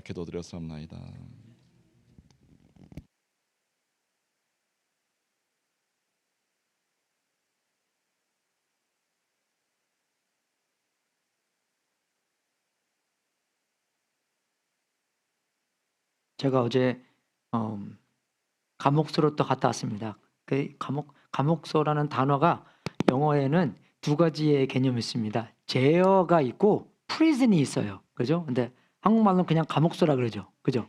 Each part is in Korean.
기도드렸사옵나이다. 제가 어제 감옥소로 또 갔다 왔습니다. 그 감옥소라는 단어가 영어에는 두 가지의 개념이 있습니다. 제어가 있고 프리즌이 있어요. 그죠? 근데 한국말로는 그냥 감옥소라 그러죠. 그죠?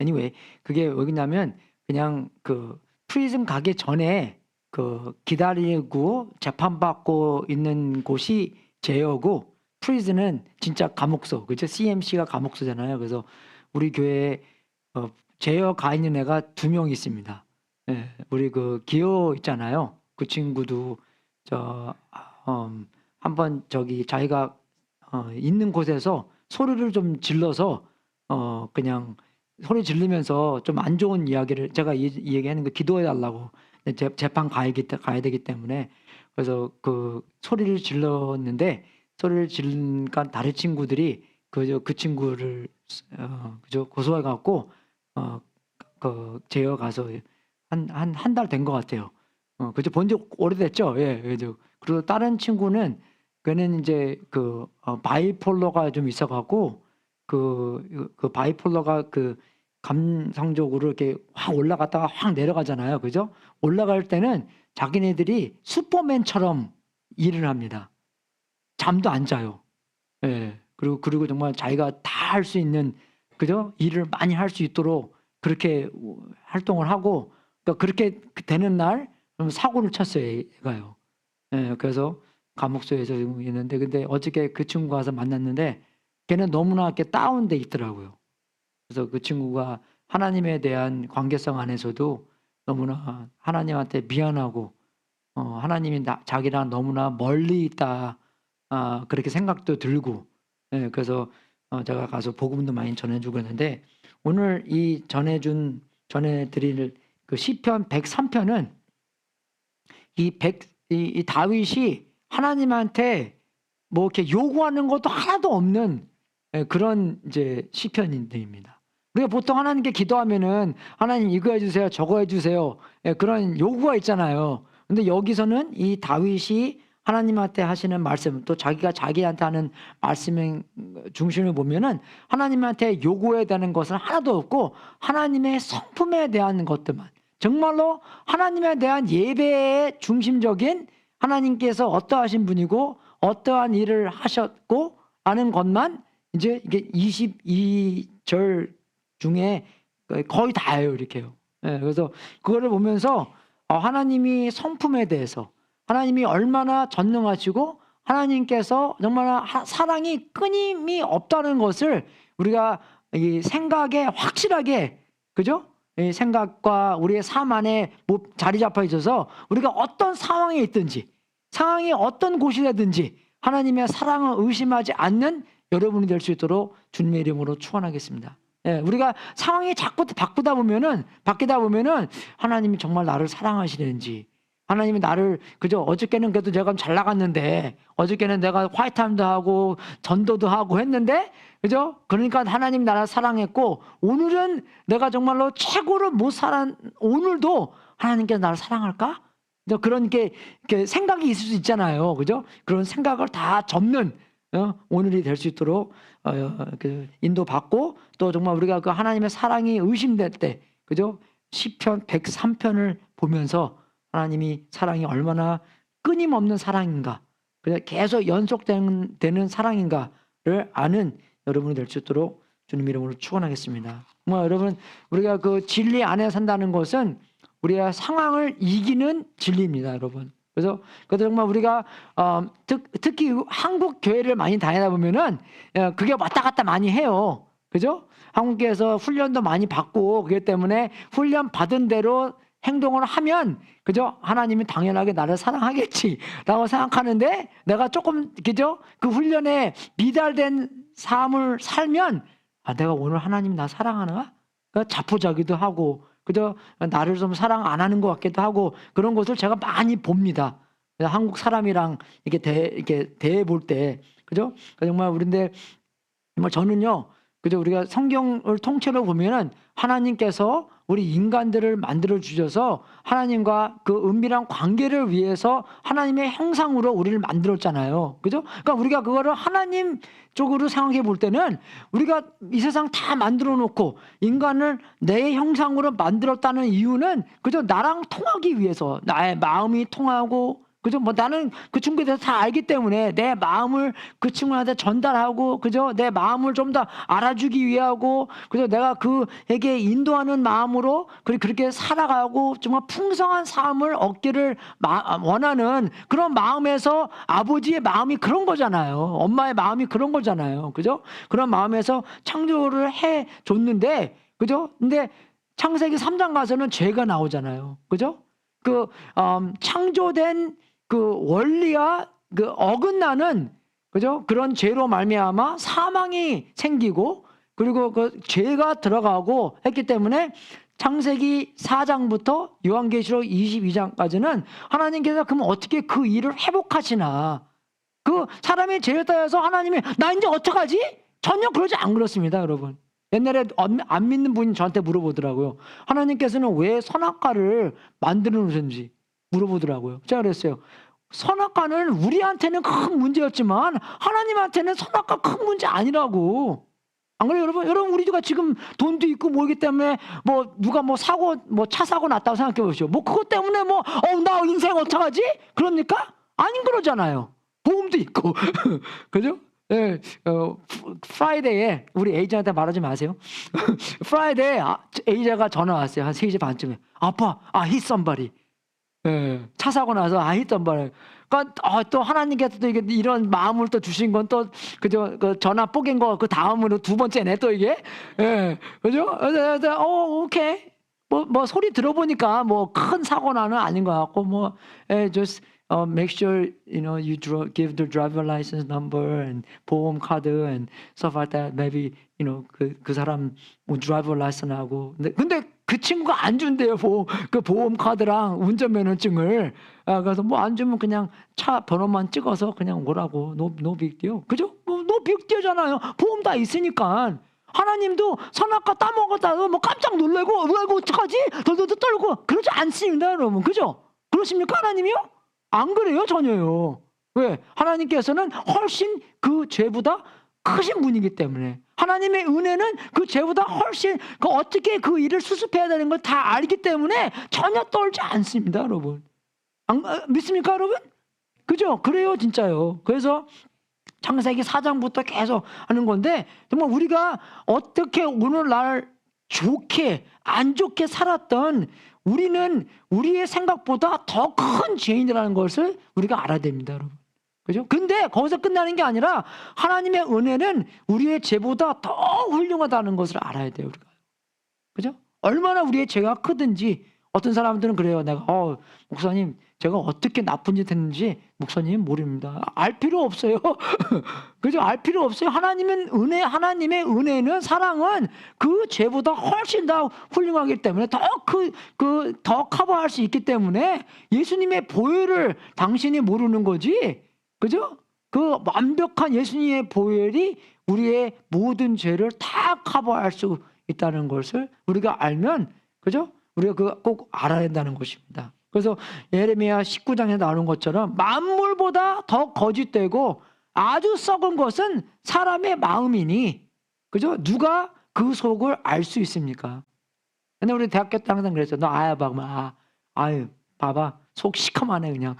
anyway, 그게 왜냐면 그냥 그 프리즌 가기 전에 그 기다리고 재판받고 있는 곳이 제어고 프리즌은 진짜 감옥소. 그죠? CMC가 감옥소잖아요. 그래서 우리 교회에 제어 가 있는 애가 2명 있습니다. 예, 우리 그 기호 있잖아요. 그 친구도 한번 저기 자기가 있는 곳에서 소리를 좀 질러서 그냥 소리 지르면서 좀 안 좋은 이야기를 제가 이 얘기하는 거 기도해 달라고 재판 가야 되기 때문에 그래서 그 소리를 질렀는데 소리를 지르니까 다른 친구들이 그 친구를 그저 고소해 갖고 그 제어 가서 한 달 된 것 같아요. 그저 본지 오래됐죠. 예, 그리고 다른 친구는 그는 이제 바이폴러가 좀 있어갖고 그 바이폴러가 그 감성적으로 이렇게 확 올라갔다가 확 내려가잖아요. 그죠? 올라갈 때는 자기네들이 슈퍼맨처럼 일을 합니다. 잠도 안 자요. 예. 그리고 정말 자기가 다 할 수 있는 그죠? 일을 많이 할 수 있도록 그렇게 활동을 하고 그러니까 그렇게 되는 날 사고를 쳤어요, 얘가요. 예. 그래서 감옥소에서 있는데 근데 어저께 그 친구가 와서 만났는데 걔는 너무나 이렇게 다운돼 있더라고요. 그래서 그 친구가 하나님에 대한 관계성 안에서도 너무나 하나님한테 미안하고 하나님이 자기랑 너무나 멀리 있다. 그렇게 생각도 들고 예, 그래서 제가 가서 복음도 많이 전해주고 있는데 오늘 전해드릴 그 시편 103편은 이 다윗이 하나님한테 뭐 이렇게 요구하는 것도 하나도 없는 그런 이제 시편입니다. 우리가 보통 하나님께 기도하면은 하나님 이거 해주세요, 저거 해주세요, 그런 요구가 있잖아요. 근데 여기서는 이 다윗이 하나님한테 하시는 말씀, 또 자기가 자기한테 하는 말씀의 중심을 보면은 하나님한테 요구해야 되는 것은 하나도 없고 하나님의 성품에 대한 것들만, 정말로 하나님에 대한 예배의 중심적인 하나님께서 어떠하신 분이고 어떠한 일을 하셨고 하는 것만 이제 이게 22절 중에 거의 다예요, 이렇게요. 예, 그래서 그거를 보면서 하나님이 성품에 대해서 하나님이 얼마나 전능하시고 하나님께서 정말 사랑이 끊임이 없다는 것을 우리가 이 생각에 확실하게 그죠? 이 생각과 우리의 삶 안에 자리 잡혀 있어서 우리가 어떤 상황에 있든지 상황이 어떤 곳이 되든지 하나님의 사랑을 의심하지 않는 여러분이 될 수 있도록 주님의 이름으로 축원하겠습니다. 예, 우리가 상황이 자꾸 바뀌다 보면은 하나님이 정말 나를 사랑하시는지 하나님이 나를 그저 어저께는 그래도 내가 잘 나갔는데 어저께는 내가 화이트함도 하고 전도도 하고 했는데 그죠? 그러니까 하나님이 나를 사랑했고 오늘은 내가 정말로 최고로 못 살아 오늘도 하나님께서 나를 사랑할까? 그런 게 생각이 있을 수 있잖아요. 그죠? 그런 생각을 다 접는 오늘이 될 수 있도록 인도받고 또 정말 우리가 그 하나님의 사랑이 의심될 때 그죠? 시편 103편을 보면서 하나님이 사랑이 얼마나 끊임없는 사랑인가 그냥 계속 연속되는 사랑인가를 아는 여러분이 될 수 있도록 주님 이름으로 축원하겠습니다. 여러분 우리가 그 진리 안에 산다는 것은 우리가 상황을 이기는 진리입니다, 여러분. 그래서 정말 우리가 특히 한국 교회를 많이 다니다 보면은 그게 왔다 갔다 많이 해요. 그죠? 한국교회에서 훈련도 많이 받고 그렇기 때문에 훈련 받은 대로 행동을 하면 그죠? 하나님이 당연하게 나를 사랑하겠지라고 생각하는데 내가 조금 그죠? 그 훈련에 미달된 삶을 살면 내가 오늘 하나님 나 사랑하나? 자포자기도 하고 그저 나를 좀 사랑 안 하는 것 같기도 하고 그런 것을 제가 많이 봅니다. 한국 사람이랑 이렇게 대해 볼 때 그죠? 정말 우리인데 정말 저는요 그죠? 우리가 성경을 통째로 보면은 하나님께서 우리 인간들을 만들어 주셔서 하나님과 그 은밀한 관계를 위해서 하나님의 형상으로 우리를 만들었잖아요. 그죠? 그러니까 우리가 그거를 하나님 쪽으로 생각해 볼 때는 우리가 이 세상 다 만들어 놓고 인간을 내 형상으로 만들었다는 이유는 그죠? 나랑 통하기 위해서 나의 마음이 통하고 그죠? 뭐 나는 그 친구에 대해서 다 알기 때문에 내 마음을 그 친구한테 전달하고, 그죠? 내 마음을 좀 더 알아주기 위하고, 그죠? 내가 그에게 인도하는 마음으로 그렇게 살아가고 정말 풍성한 삶을 얻기를 원하는 그런 마음에서 아버지의 마음이 그런 거잖아요. 엄마의 마음이 그런 거잖아요. 그죠? 그런 마음에서 창조를 해 줬는데, 그죠? 근데 창세기 3장 가서는 죄가 나오잖아요. 그죠? 창조된 그 원리와 그 어긋나는 그죠? 그런 죄로 말미암아 사망이 생기고 그리고 그 죄가 들어가고 했기 때문에 창세기 4장부터 요한계시록 22장까지는 하나님께서 그럼 어떻게 그 일을 회복하시나? 그 사람이 죄를 따여서 하나님이 나 이제 어떡하지? 전혀 그러지 안 그렇습니다, 여러분. 옛날에 안 믿는 분이 저한테 물어보더라고요. 하나님께서는 왜 선악과를 만들어 놓으셨는지 물어보더라고요. 제가 그랬어요. 선악과는 우리한테는 큰 문제였지만 하나님한테는 선악과 큰 문제 아니라고. 안 그래요, 여러분? 여러분, 우리가 지금 돈도 있고 뭐이기 때문에 뭐 누가 뭐 사고 뭐 차 사고 났다고 생각해 보시오. 뭐 그것 때문에 뭐 나 인생 어떡하지? 그럽니까? 아닌 그러잖아요. 보험도 있고. 그죠? 예, 프라이데이에 우리 에이저한테 말하지 마세요. 프라이데이에 에이저가 전화 왔어요. 한 3시 반쯤에. 아빠, hit somebody. 예, 차 사고 나서 hit somebody. 그러니까 또 하나님께서 또 이런 마음을 또 주신 건 또 그죠? 그 전화 뽀갠 거 그 다음으로 두 번째네 또 이게. 예, 그죠? 그래서 오케이. 뭐 소리 들어보니까 뭐 큰 사고는 아닌 것 같고 뭐 just make sure you give the driver license number and 보험 카드 and stuff like that. Maybe 그 사람 뭐 driver license 하고 근데 그 친구가 안 준대요. 보험 카드랑 운전면허증을. 그래서 뭐 안 주면 그냥 차 번호만 찍어서 그냥 오라고. no big deal. 그죠? 뭐 no big deal잖아요. 보험 다 있으니까. 하나님도 선악과 따먹었다고 뭐 깜짝 놀래고 이거 어떡하지? 덜덜 떨고 그러지 않습니다, 여러분. 그죠? 그러십니까, 하나님이요? 안 그래요, 전혀요. 왜? 하나님께서는 훨씬 그 죄보다 크신 분이기 때문에 하나님의 은혜는 그 죄보다 훨씬 어떻게 그 일을 수습해야 되는 걸 다 알기 때문에 전혀 떨지 않습니다, 여러분. 믿습니까, 여러분? 그죠? 그래요, 진짜요. 그래서 창세기 4장부터 계속 하는 건데 정말 우리가 어떻게 오늘날 좋게 안 좋게 살았던 우리는 우리의 생각보다 더 큰 죄인이라는 것을 우리가 알아야 됩니다, 여러분. 그죠? 근데 거기서 끝나는 게 아니라 하나님의 은혜는 우리의 죄보다 더 훌륭하다는 것을 알아야 돼요, 우리가. 그죠? 얼마나 우리의 죄가 크든지 어떤 사람들은 그래요. 내가 목사님 제가 어떻게 나쁜 짓 했는지 목사님 모릅니다. 알 필요 없어요. 그죠? 알 필요 없어요. 하나님의 은혜는 사랑은 그 죄보다 훨씬 더 훌륭하기 때문에 더 커버할 수 있기 때문에 예수님의 보혈을 당신이 모르는 거지. 그죠? 그 완벽한 예수님의 보혈이 우리의 모든 죄를 다 커버할 수 있다는 것을 우리가 알면, 그죠? 우리가 그거 꼭 알아야 된다는 것입니다. 그래서 예레미야 19장에 나오는 것처럼 만물보다 더 거짓되고 아주 썩은 것은 사람의 마음이니, 그죠? 누가 그 속을 알 수 있습니까? 근데 우리 대학교 때 항상 그랬어. 너 아유 봐봐 속 시커만해 그냥.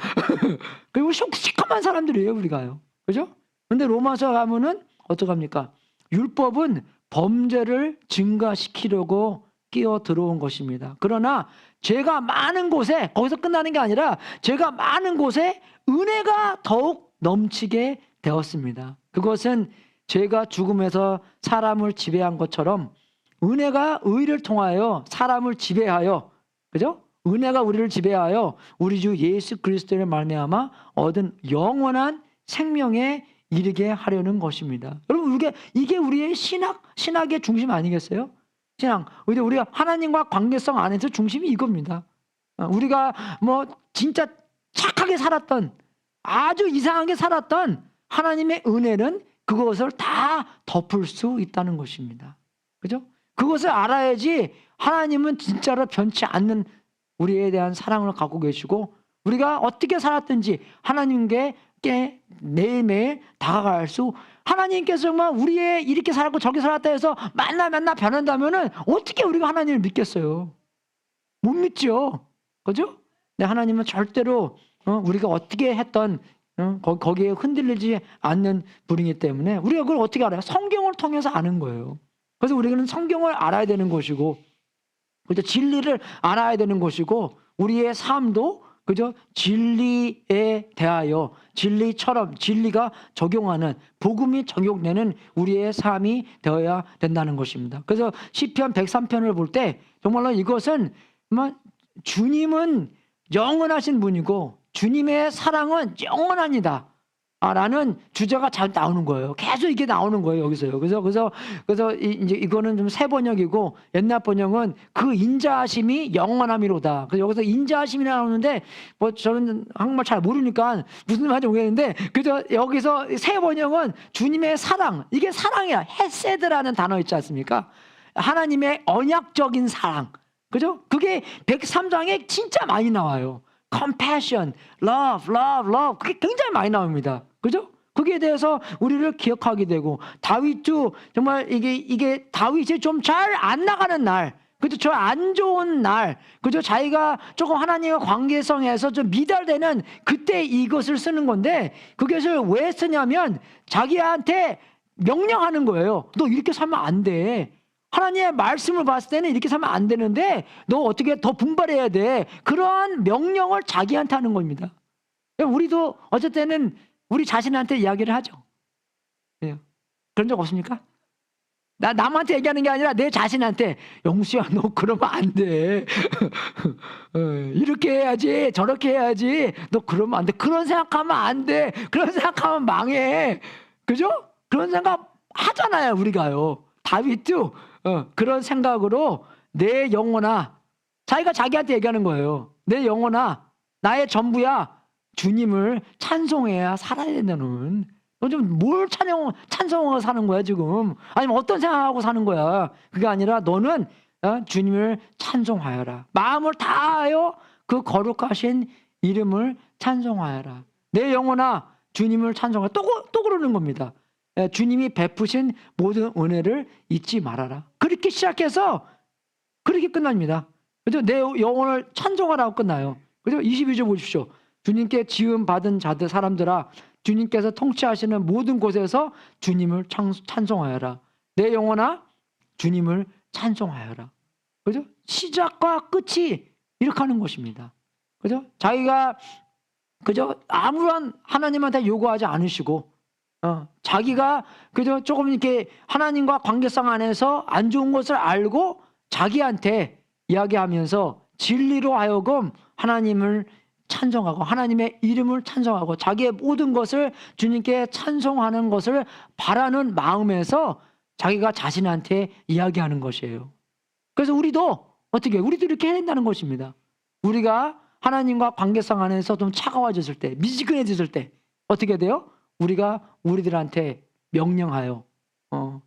그리고 속 시커먼 사람들이에요, 우리가요. 그죠? 근데 로마서 가면은 어떡합니까? 율법은 범죄를 증가시키려고 끼어 들어온 것입니다. 그러나 죄가 많은 곳에, 거기서 끝나는 게 아니라 죄가 많은 곳에 은혜가 더욱 넘치게 되었습니다. 그것은 죄가 죽음에서 사람을 지배한 것처럼 은혜가 의를 통하여 사람을 지배하여, 그죠? 은혜가 우리를 지배하여 우리 주 예수 그리스도를 말미암아 얻은 영원한 생명에 이르게 하려는 것입니다. 여러분, 이게 우리의 신학의 중심 아니겠어요? 신앙. 우리가 하나님과 관계성 안에서 중심이 이겁니다. 우리가 뭐 진짜 착하게 살았던, 아주 이상하게 살았던 하나님의 은혜는 그것을 다 덮을 수 있다는 것입니다. 그죠? 그것을 알아야지 하나님은 진짜로 변치 않는 우리에 대한 사랑을 갖고 계시고 우리가 어떻게 살았든지 하나님께 매일매일 다가갈 수 하나님께서 정말 우리의 이렇게 살았고 저렇게 살았다 해서 맨날 변한다면은 어떻게 우리가 하나님을 믿겠어요? 못 믿죠. 그죠? 근데 하나님은 절대로 우리가 어떻게 했던 거기에 흔들리지 않는 분이기 때문에 우리가 그걸 어떻게 알아요? 성경을 통해서 아는 거예요. 그래서 우리는 성경을 알아야 되는 것이고 그죠? 진리를 알아야 되는 것이고 우리의 삶도 그죠? 진리에 대하여 진리처럼 진리가 적용하는 복음이 적용되는 우리의 삶이 되어야 된다는 것입니다. 그래서 시편 103편을 볼 때 정말로 이것은 주님은 영원하신 분이고 주님의 사랑은 영원합니다. 라는 주제가 잘 나오는 거예요. 계속 이게 나오는 거예요, 여기서요. 그래서 이제 이거는 좀 새 번역이고 옛날 번역은 그 인자하심이 영원함이로다. 그래서 여기서 인자하심이 나오는데 뭐 저는 한국말 잘 모르니까 무슨 말인지 모르겠는데 그래서 여기서 새 번역은 주님의 사랑, 이게 사랑이야. 헤세드라는 단어 있지 않습니까? 하나님의 언약적인 사랑. 그죠? 그게 103장에 진짜 많이 나와요. compassion, love. 그게 굉장히 많이 나옵니다. 그죠? 거기에 대해서 우리를 기억하게 되고 다윗도 정말 이게 다윗이 좀 잘 안 나가는 날, 그죠? 저 안 좋은 날, 그죠? 자기가 조금 하나님과 관계성에서 좀 미달되는 그때 이것을 쓰는 건데 그것을 왜 쓰냐면 자기한테 명령하는 거예요. 너 이렇게 살면 안 돼. 하나님의 말씀을 봤을 때는 이렇게 살면 안 되는데 너 어떻게 더 분발해야 돼. 그러한 명령을 자기한테 하는 겁니다. 우리도 어쩔 때는 우리 자신한테 이야기를 하죠. 그런 적 없습니까? 남한테 얘기하는 게 아니라 내 자신한테 영수야 너 그러면 안 돼. 이렇게 해야지 저렇게 해야지 너 그러면 안 돼. 그런 생각하면 안 돼. 그런 생각하면 망해. 그죠? 그런 생각 하잖아요 우리가요. 다윗도 그런 생각으로 내 영혼아, 자기가 자기한테 얘기하는 거예요. 내 영혼아, 나의 전부야, 주님을 찬송해야 살아야 된다는. 너 좀 뭘 찬송하고 사는 거야 지금? 아니면 어떤 생각하고 사는 거야? 그게 아니라 너는 주님을 찬송하여라. 마음을 다하여 그 거룩하신 이름을 찬송하여라. 내 영혼아, 주님을 찬송하라. 또 그러는 겁니다. 주님이 베푸신 모든 은혜를 잊지 말아라. 그렇게 시작해서 그렇게 끝납니다. 그죠? 내 영혼을 찬송하라고 끝나요. 그죠? 22절 보십시오. 주님께 지음 받은 자들 사람들아, 주님께서 통치하시는 모든 곳에서 주님을 찬송하여라. 내 영혼아, 주님을 찬송하여라. 그죠? 시작과 끝이 이렇게 하는 것입니다. 그죠? 자기가 그죠? 아무런 하나님한테 요구하지 않으시고 자기가 그저 조금 이렇게 하나님과 관계성 안에서 안 좋은 것을 알고 자기한테 이야기하면서 진리로 하여금 하나님을 찬송하고 하나님의 이름을 찬송하고 자기의 모든 것을 주님께 찬송하는 것을 바라는 마음에서 자기가 자신한테 이야기하는 것이에요. 그래서 우리도 우리도 이렇게 해야 된다는 것입니다. 우리가 하나님과 관계성 안에서 좀 차가워졌을 때, 미지근해졌을 때 어떻게 돼요? 우리가 우리들한테 명령하여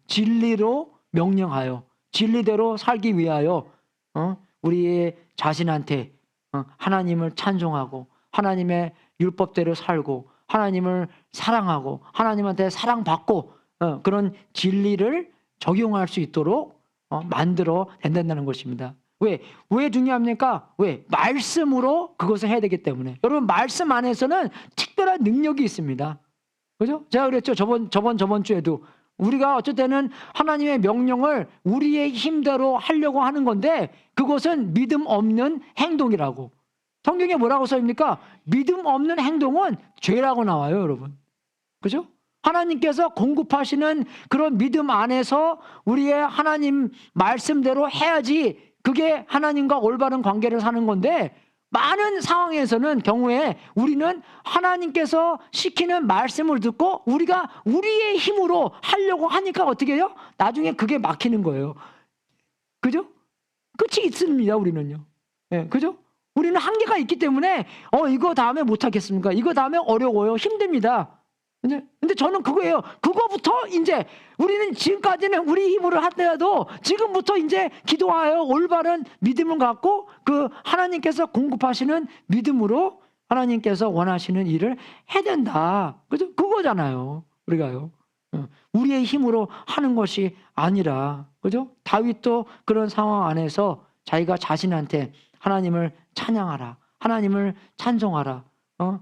진리로 명령하여 진리대로 살기 위하여 우리의 자신한테 하나님을 찬송하고 하나님의 율법대로 살고 하나님을 사랑하고 하나님한테 사랑받고 그런 진리를 적용할 수 있도록 만들어 낸다는 것입니다. 왜 중요합니까? 왜? 말씀으로 그것을 해야 되기 때문에. 여러분 말씀 안에서는 특별한 능력이 있습니다. 그죠? 제가 그랬죠. 저번 주에도 우리가 어쩔 때는 하나님의 명령을 우리의 힘대로 하려고 하는 건데 그것은 믿음 없는 행동이라고. 성경에 뭐라고 써입니까? 믿음 없는 행동은 죄라고 나와요, 여러분. 그죠? 하나님께서 공급하시는 그런 믿음 안에서 우리의 하나님 말씀대로 해야지 그게 하나님과 올바른 관계를 사는 건데 많은 상황에서는 경우에 우리는 하나님께서 시키는 말씀을 듣고 우리가 우리의 힘으로 하려고 하니까 어떻게 해요? 나중에 그게 막히는 거예요. 그죠? 끝이 있습니다, 우리는요. 그죠? 우리는 한계가 있기 때문에 이거 다음에 못하겠습니까? 이거 다음에 어려워요. 힘듭니다. 근데 저는 그거예요. 그거부터 이제 우리는 지금까지는 우리 힘으로 하더라도 지금부터 이제 기도하여 올바른 믿음을 갖고 그 하나님께서 공급하시는 믿음으로 하나님께서 원하시는 일을 해야 된다. 그죠? 그거잖아요. 우리가요. 우리의 힘으로 하는 것이 아니라, 그죠? 다윗도 그런 상황 안에서 자기가 자신한테 하나님을 찬양하라, 하나님을 찬송하라,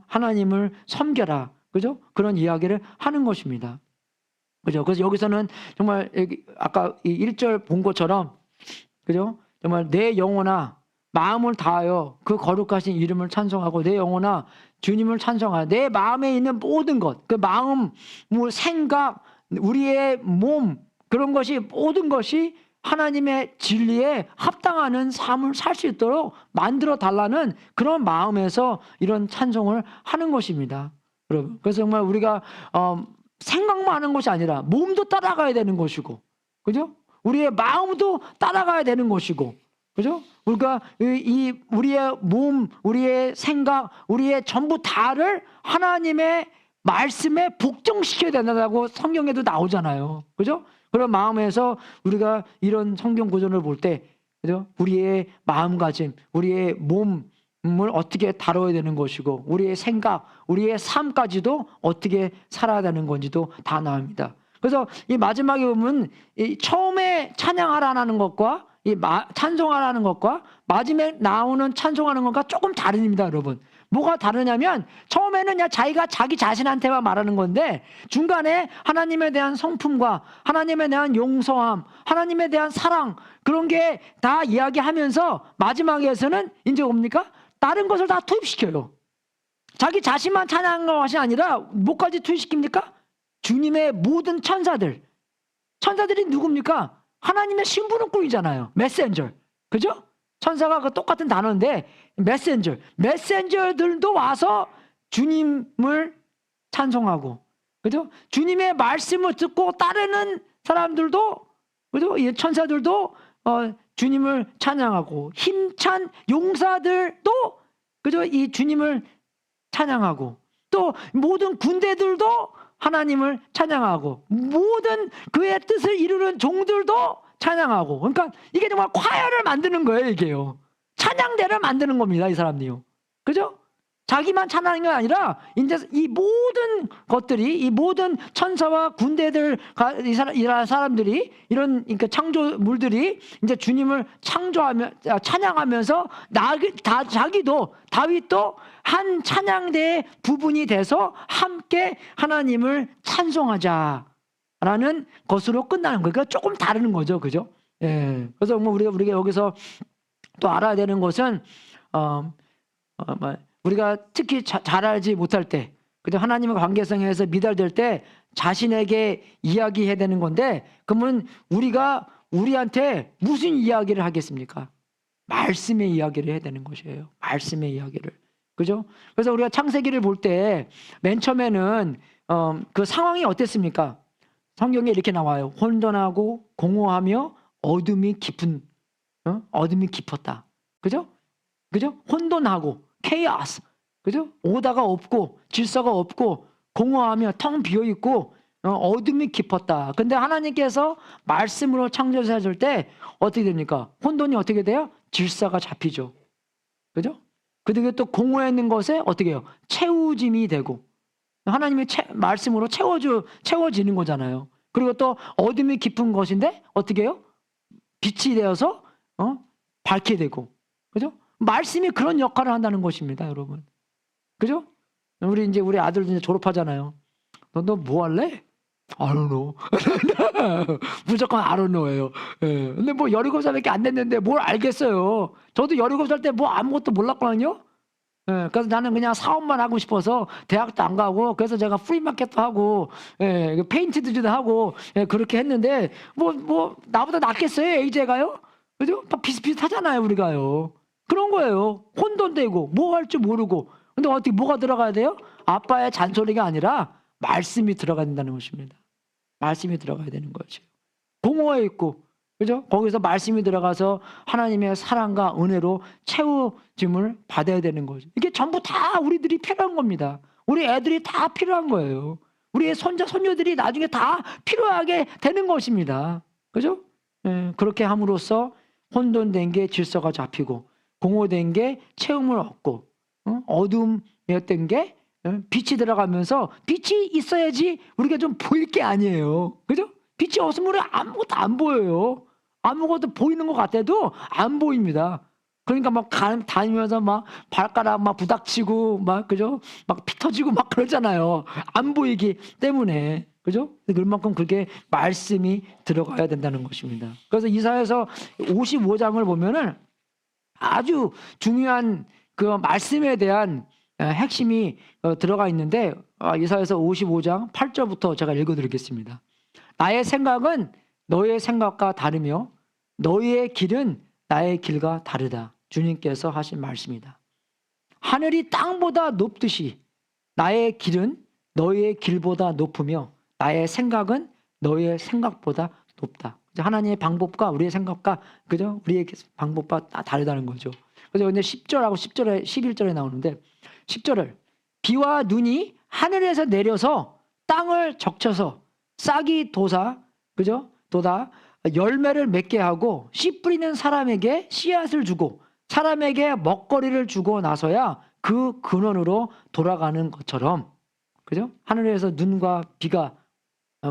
하나님을 섬겨라, 그죠? 그런 이야기를 하는 것입니다. 그죠? 그래서 여기서는 정말 아까 이 1절 본 것처럼, 그죠? 정말 내 영혼아 마음을 다하여 그 거룩하신 이름을 찬송하고, 내 영혼아 주님을 찬송하라. 내 마음에 있는 모든 것, 그 마음, 생각, 우리의 몸, 그런 것이 모든 것이 하나님의 진리에 합당하는 삶을 살 수 있도록 만들어 달라는 그런 마음에서 이런 찬송을 하는 것입니다. 여러분, 그래서 정말 우리가 생각만 하는 것이 아니라 몸도 따라가야 되는 것이고, 그죠? 우리의 마음도 따라가야 되는 것이고, 그죠? 우리가 우리의 몸, 우리의 생각, 우리의 전부 다를 하나님의 말씀에 복종시켜야 된다고 성경에도 나오잖아요. 그죠? 그런 마음에서 우리가 이런 성경 구절을 볼 때, 그죠? 우리의 마음가짐, 우리의 몸을 어떻게 다뤄야 되는 것이고, 우리의 생각, 우리의 삶까지도 어떻게 살아야 되는 건지도 다 나옵니다. 그래서 이 마지막에 보면 이 처음에 찬양하라는 것과 이 찬송하라는 것과 마지막에 나오는 찬송하는 것과 조금 다릅니다, 여러분. 뭐가 다르냐면 처음에는 그냥 자기가 자기 자신한테만 말하는 건데 중간에 하나님에 대한 성품과 하나님에 대한 용서함, 하나님에 대한 사랑, 그런 게 다 이야기하면서 마지막에서는 이제 뭡니까? 다른 것을 다 투입시켜요. 자기 자신만 찬양하는 것이 아니라 뭐까지 투입시킵니까? 주님의 모든 천사들. 천사들이 누굽니까? 하나님의 심부름꾼이잖아요. 메신저. 그죠? 천사가 그 똑같은 단어인데 메신저들도 와서 주님을 찬송하고, 그죠? 주님의 말씀을 듣고 따르는 사람들도, 그죠? 이 천사들도 주님을 찬양하고, 힘찬 용사들도, 그죠? 이 주님을 찬양하고, 또 모든 군대들도 하나님을 찬양하고, 모든 그의 뜻을 이루는 종들도 찬양하고. 그러니까 이게 정말 콰이어를 만드는 거예요. 이게요, 찬양대를 만드는 겁니다, 이 사람들이요. 그죠? 자기만 찬양하는 게 아니라 이제 이 모든 것들이, 이 모든 천사와 군대들, 이 사람들이, 이런 그러니까 창조물들이 이제 주님을 찬양하면서 자기도, 다윗도 한 찬양대의 부분이 돼서 함께 하나님을 찬송하자라는 것으로 끝나는 거예요. 그러니까 조금 다른 거죠, 그죠? 예. 그래서 뭐 우리가 여기서 또 알아야 되는 것은 우리가 특히 잘 알지 못할 때, 그죠? 하나님의 관계성에서 미달될 때 자신에게 이야기해야 되는 건데, 그러면 우리가 우리한테 무슨 이야기를 하겠습니까? 말씀의 이야기를 해야 되는 것이에요. 말씀의 이야기를. 그죠? 그래서 우리가 창세기를 볼 때 맨 처음에는 그 상황이 어땠습니까? 성경에 이렇게 나와요. 혼돈하고 공허하며 어둠이 깊었다. 그죠? 그죠? 혼돈하고 케이오스. 그죠? 오다가 없고 질서가 없고 공허하며 텅 비어 있고 어둠이 깊었다. 근데 하나님께서 말씀으로 창조하실 때 어떻게 됩니까? 혼돈이 어떻게 돼요? 질서가 잡히죠. 그죠? 그리고 또 공허해 있는 것에 어떻게 해요? 채우짐이 되고, 하나님의 말씀으로 채워지는 거잖아요. 그리고 또 어둠이 깊은 것인데 어떻게 해요? 빛이 되어서 밝게 되고. 그죠? 말씀이 그런 역할을 한다는 것입니다, 여러분. 그죠? 우리 아들도 이제 졸업하잖아요. 너 뭐 할래? I don't know. 무조건 I don't know예요. 예. 근데 뭐 17살밖에 안 됐는데 뭘 알겠어요. 저도 17살 때 뭐 아무것도 몰랐거든요. 예. 그래서 나는 그냥 사업만 하고 싶어서 대학도 안 가고, 그래서 제가 프리마켓도 하고, 예, 페인트도 하고, 예, 그렇게 했는데 뭐 나보다 낫겠어요, AJ가요? 그죠? 비슷비슷하잖아요, 우리가요. 그런 거예요. 혼돈되고 뭐 할 줄 모르고. 근데 어떻게 뭐가 들어가야 돼요? 아빠의 잔소리가 아니라 말씀이 들어가야 된다는 것입니다. 말씀이 들어가야 되는 거죠. 공허해 있고, 그죠? 거기서 말씀이 들어가서 하나님의 사랑과 은혜로 채워짐을 받아야 되는 거죠. 이게 전부 다 우리들이 필요한 겁니다. 우리 애들이 다 필요한 거예요. 우리의 손자 손녀들이 나중에 다 필요하게 되는 것입니다. 그죠? 그렇게 함으로써 혼돈된 게 질서가 잡히고 공허된 게 채움을 얻고 어둠이었던 게 빛이 들어가면서 빛이 있어야지 우리가 좀 보일 게 아니에요. 그죠? 빛이 없으면 우리 아무것도 안 보여요. 아무것도 보이는 것 같아도 안 보입니다. 그러니까 막 다니면서 막 발가락 막 부닥치고 막 그죠? 막 피 터지고 막 그러잖아요. 안 보이기 때문에. 그죠? 그만큼 그게 말씀이 들어가야 된다는 것입니다. 그래서 이사야서 55장을 보면은 아주 중요한 그 말씀에 대한 핵심이 들어가 있는데 이사야서 55장 8절부터 제가 읽어드리겠습니다. 나의 생각은 너의 생각과 다르며 너의 길은 나의 길과 다르다. 주님께서 하신 말씀이다. 하늘이 땅보다 높듯이 나의 길은 너의 길보다 높으며 나의 생각은 너의 생각보다 높다. 하나님의 방법과 우리의 생각과 그죠? 우리의 방법과 다르다는 거죠. 그래서 근데 10절하고 10절에 11절에 나오는데 10절을 비와 눈이 하늘에서 내려서 땅을 적셔서 싹이 돋아 그죠? 돋아 열매를 맺게 하고 씨 뿌리는 사람에게 씨앗을 주고 사람에게 먹거리를 주고 나서야 그 근원으로 돌아가는 것처럼 그죠? 하늘에서 눈과 비가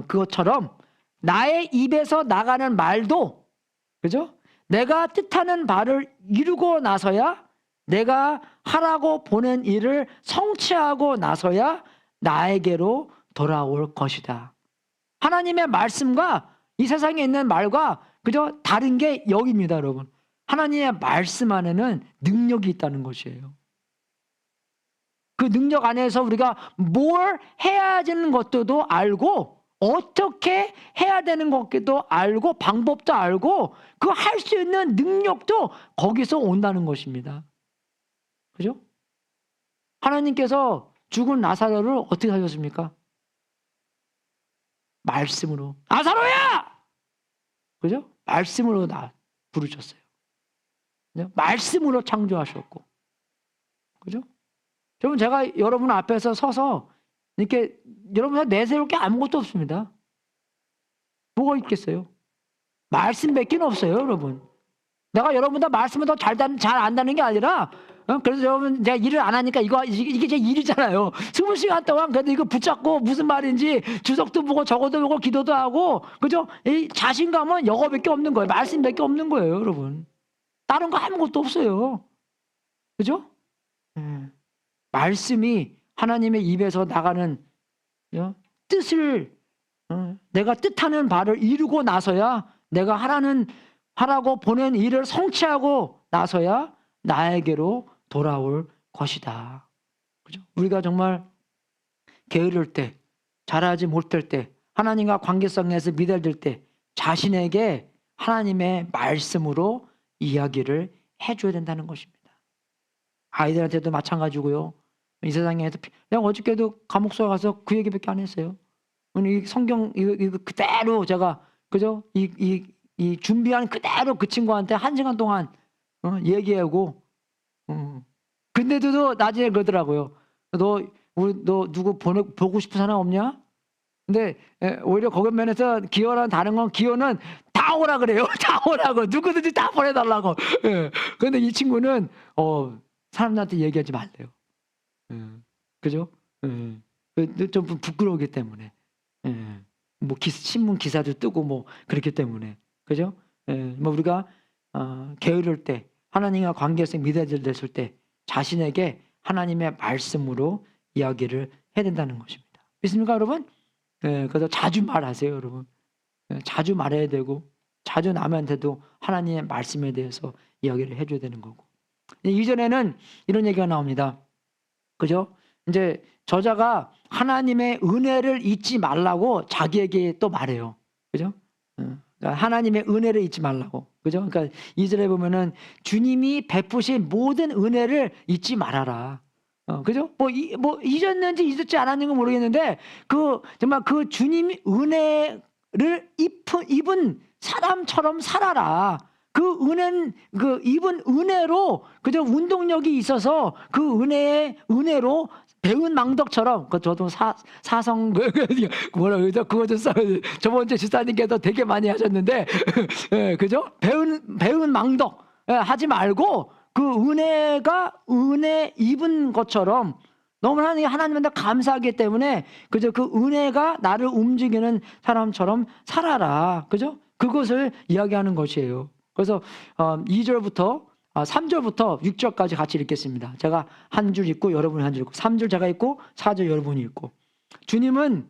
그것처럼 나의 입에서 나가는 말도 그죠? 내가 뜻하는 바를 이루고 나서야 내가 하라고 보낸 일을 성취하고 나서야 나에게로 돌아올 것이다. 하나님의 말씀과 이 세상에 있는 말과 그저 다른 게 여기입니다, 여러분. 하나님의 말씀 안에는 능력이 있다는 것이에요. 그 능력 안에서 우리가 뭘 해야 되는 것도 알고 어떻게 해야 되는 것도 알고 방법도 알고 그 할 수 있는 능력도 거기서 온다는 것입니다. 그죠? 하나님께서 죽은 나사로를 어떻게 하셨습니까? 말씀으로 나사로야! 그죠? 말씀으로 부르셨어요. 그죠? 말씀으로 창조하셨고 그죠? 여러분 제가 여러분 앞에서 서서 이렇게 여러분 내세울 게 아무것도 없습니다. 뭐가 있겠어요? 말씀밖에 없어요, 여러분. 내가 여러분들 말씀을 더 잘 안다는 게 아니라 그래서 여러분 제가 일을 안 하니까 이게 제 일이잖아요. 20시간 동안 그래도 이거 붙잡고 무슨 말인지 주석도 보고 적어도 보고 기도도 하고 그죠? 이 자신감은 이거밖에 없는 거예요. 말씀밖에 없는 거예요, 여러분. 다른 거 아무것도 없어요. 그죠? 말씀이 하나님의 입에서 나가는 뜻을 내가 뜻하는 바를 이루고 나서야 내가 하라고 보낸 일을 성취하고 나서야 나에게로 돌아올 것이다. 그죠? 우리가 정말 게으를 때, 잘하지 못할 때, 하나님과 관계성에서 미달될 때 자신에게 하나님의 말씀으로 이야기를 해줘야 된다는 것입니다. 아이들한테도 마찬가지고요. 이 세상에서 그냥 어저께도 감옥소에 가서 그 얘기밖에 안 했어요. 이 성경 이거 그대로 제가 그죠? 이 준비한 그대로 그 친구한테 1시간 동안 얘기하고 근데도 나중에 그러더라고요. 너 누구 보고 싶은 사람 없냐? 근데 오히려 거기 면에서 기여라는 다른 건 기여는 다 오라 그래요. 다 오라고 누구든지 다 보내달라고. 그런데 이 친구는 사람들한테 얘기하지 말래요. 그죠? 좀 부끄러우기 때문에. 뭐 신문 기사도 뜨고 뭐 그렇기 때문에. 그죠? 뭐 우리가 게으를 때 하나님과 관계성 미달됐을 때 자신에게 하나님의 말씀으로 이야기를 해야 된다는 것입니다. 믿습니까, 여러분? 그래서 자주 말하세요, 여러분. 자주 말해야 되고 자주 남한테도 하나님의 말씀에 대해서 이야기를 해줘야 되는 거고. 이전에는 이런 얘기가 나옵니다. 그죠? 이제 저자가 하나님의 은혜를 잊지 말라고 자기에게 또 말해요. 그죠? 그러니까 하나님의 은혜를 잊지 말라고. 그죠? 그러니까 2절에 보면은 주님이 베푸신 모든 은혜를 잊지 말아라. 그죠? 뭐 잊었는지 잊었지 않았는지 모르겠는데 정말 그 주님 은혜를 입은 사람처럼 살아라. 입은 은혜로 그저 운동력이 있어서 그 은혜로 배은 망덕처럼, 그 저도 사성 뭐라 그러죠? 그거 좀 저번 주 지사님께서 되게 많이 하셨는데, 예, 그죠? 배은 망덕, 예, 하지 말고 그 은혜 입은 것처럼 너무 하나님한테 감사하기 때문에, 그죠? 그 은혜가 나를 움직이는 사람처럼 살아라, 그죠? 그것을 이야기하는 것이에요. 그래서 3절부터 6절까지 같이 읽겠습니다. 제가 한 줄 읽고 여러분이 한 줄 읽고, 3절 제가 읽고 4절 여러분이 읽고. 주님은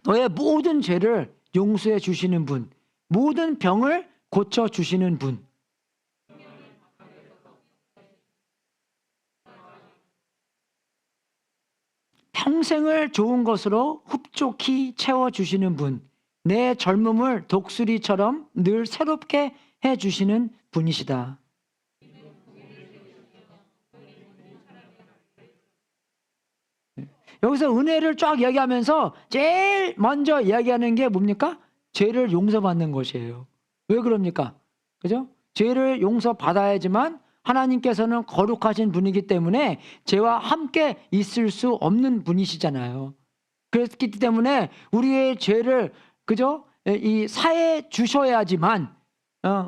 너의 모든 죄를 용서해 주시는 분, 모든 병을 고쳐 주시는 분, 평생을 좋은 것으로 흡족히 채워주시는 분, 내 젊음을 독수리처럼 늘 새롭게 해주시는 분이시다. 여기서 은혜를 쫙 이야기하면서 제일 먼저 이야기하는 게 뭡니까? 죄를 용서받는 것이에요. 왜 그럽니까? 그죠? 죄를 용서받아야지만 하나님께서는 거룩하신 분이기 때문에 죄와 함께 있을 수 없는 분이시잖아요. 그렇기 때문에 우리의 죄를, 그죠? 이 사해 주셔야지만